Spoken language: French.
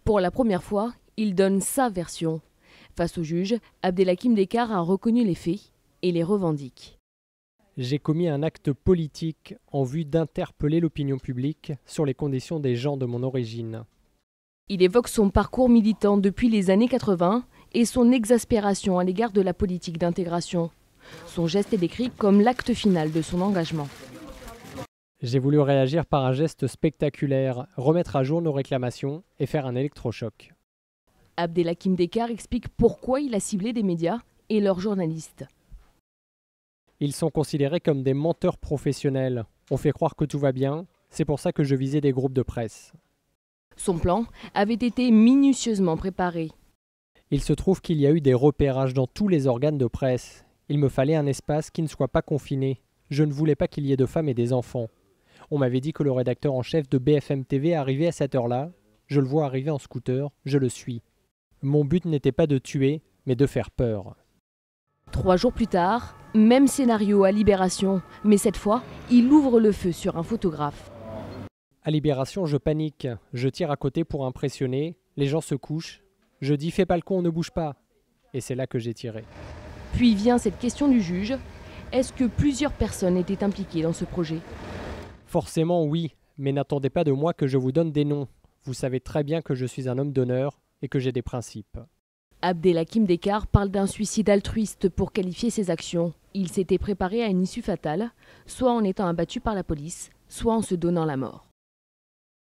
Pour la première fois, il donne sa version. Face au juge, Abdelhakim Dekar a reconnu les faits et les revendique. J'ai commis un acte politique en vue d'interpeller l'opinion publique sur les conditions des gens de mon origine. Il évoque son parcours militant depuis les années 80 et son exaspération à l'égard de la politique d'intégration. Son geste est décrit comme l'acte final de son engagement. J'ai voulu réagir par un geste spectaculaire, remettre à jour nos réclamations et faire un électrochoc. Abdelhakim Dekar explique pourquoi il a ciblé des médias et leurs journalistes. Ils sont considérés comme des menteurs professionnels. On fait croire que tout va bien, c'est pour ça que je visais des groupes de presse. Son plan avait été minutieusement préparé. Il se trouve qu'il y a eu des repérages dans tous les organes de presse. Il me fallait un espace qui ne soit pas confiné. Je ne voulais pas qu'il y ait de femmes et des enfants. On m'avait dit que le rédacteur en chef de BFM TV arrivait à cette heure-là. Je le vois arriver en scooter, je le suis. Mon but n'était pas de tuer, mais de faire peur. 3 jours plus tard, même scénario à Libération, mais cette fois, il ouvre le feu sur un photographe. À Libération, je panique. Je tire à côté pour impressionner. Les gens se couchent. Je dis « fais pas le con, ne bouge pas ». Et c'est là que j'ai tiré. Puis vient cette question du juge. Est-ce que plusieurs personnes étaient impliquées dans ce projet? Forcément oui, mais n'attendez pas de moi que je vous donne des noms. Vous savez très bien que je suis un homme d'honneur et que j'ai des principes. Abdelhakim Dekar parle d'un suicide altruiste pour qualifier ses actions. Il s'était préparé à une issue fatale, soit en étant abattu par la police, soit en se donnant la mort.